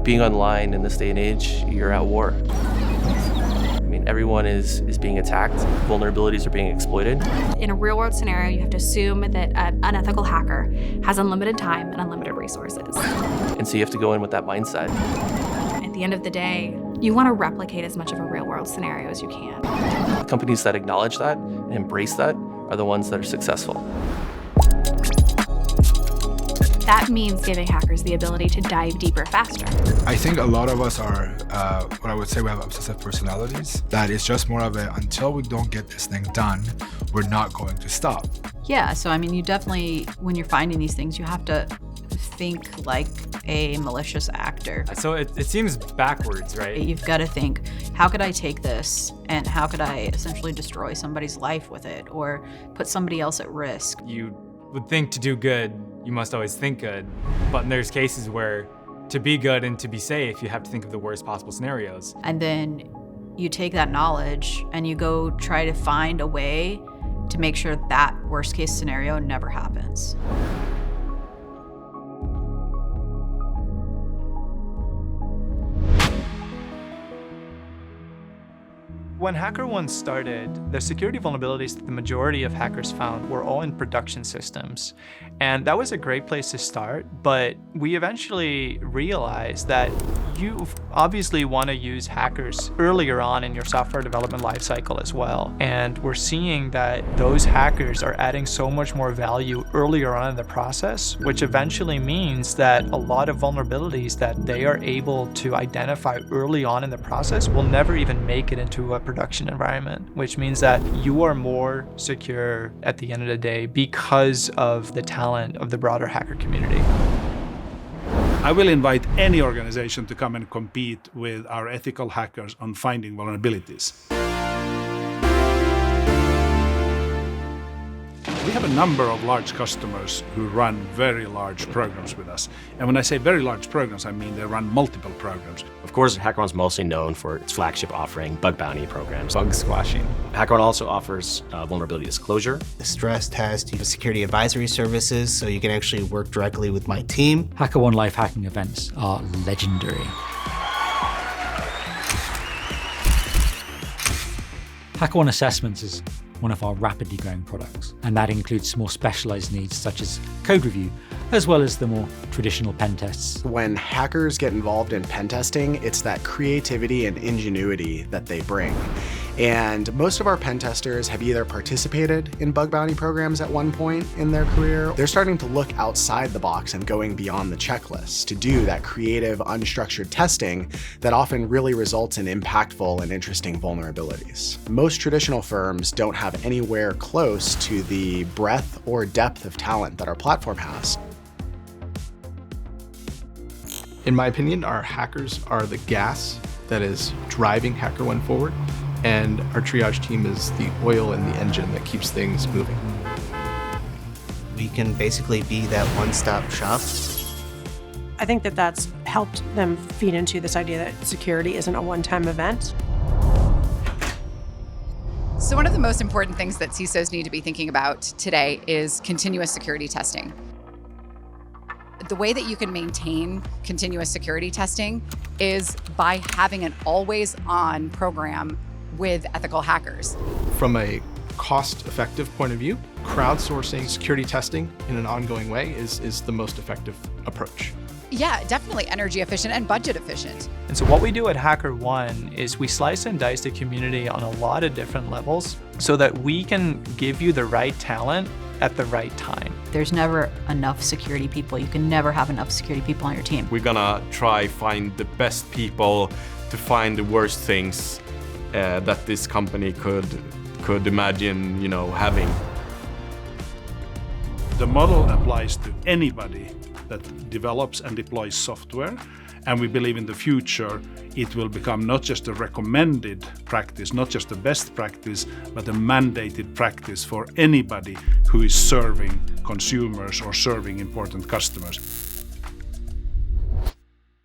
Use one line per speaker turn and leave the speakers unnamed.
Being online in this day and age, you're at war. I mean, everyone is being attacked. Vulnerabilities are being exploited.
In a real-world scenario, you have to assume that an unethical hacker has unlimited time and unlimited resources.
And so you have to go in with that mindset.
At the end of the day, you want to replicate as much of a real-world scenario as you can.
Companies that acknowledge that and embrace that are the ones that are successful.
That means giving hackers the ability to dive deeper faster.
I think a lot of us are, what I would say we have obsessive personalities. That is just more of a, until we don't get this thing done, we're not going to stop.
Yeah, so I mean, you definitely, when you're finding these things, you have to think like a malicious actor.
So it seems backwards, right?
You've got to think, how could I take this and how could I essentially destroy somebody's life with it or put somebody else at risk?
You would think to do good, you must always think good. But there's cases where to be good and to be safe, you have to think of the worst possible scenarios.
And then you take that knowledge and you go try to find a way to make sure that worst case scenario never happens.
When HackerOne started, the security vulnerabilities that the majority of hackers found were all in production systems. And that was a great place to start, but we eventually realized that you obviously want to use hackers earlier on in your software development lifecycle as well. And we're seeing that those hackers are adding so much more value earlier on in the process, which eventually means that a lot of vulnerabilities that they are able to identify early on in the process will never even make it into a production environment, which means that you are more secure at the end of the day because of the talent of the broader hacker community.
I will invite any organization to come and compete with our ethical hackers on finding vulnerabilities. We have a number of large customers who run very large programs with us. And when I say very large programs, I mean they run multiple programs.
Of course, HackerOne's mostly known for its flagship offering, bug bounty programs, bug squashing. HackerOne also offers vulnerability disclosure,
stress test, security advisory services, so you can actually work directly with my team.
HackerOne live hacking events are legendary. HackerOne Assessments is one of our rapidly growing products, and that includes more specialized needs such as code review, as well as the more traditional pen tests.
When hackers get involved in pen testing, it's that creativity and ingenuity that they bring. And most of our pen testers have either participated in bug bounty programs at one point in their career. They're starting to look outside the box and going beyond the checklist to do that creative, unstructured testing that often really results in impactful and interesting vulnerabilities. Most traditional firms don't have anywhere close to the breadth or depth of talent that our platform has.
In my opinion, our hackers are the gas that is driving HackerOne forward, and our triage team is the oil and the engine that keeps things moving.
We can basically be that one-stop shop.
I think that that's helped them feed into this idea that security isn't a one-time event.
So one of the most important things that CISOs need to be thinking about today is continuous security testing. The way that you can maintain continuous security testing is by having an always-on program with ethical hackers.
From a cost-effective point of view, crowdsourcing security testing in an ongoing way is the most effective approach.
Yeah, definitely energy efficient and budget efficient.
And so what we do at HackerOne is we slice and dice the community on a lot of different levels so that we can give you the right talent at the right time.
There's never enough security people. You can never have enough security people on your team.
We're gonna try find the best people to find the worst things that this company could imagine, having.
The model applies to anybody that develops and deploys software, and we believe in the future it will become not just a recommended practice, not just a best practice, but a mandated practice for anybody who is serving consumers or serving important customers.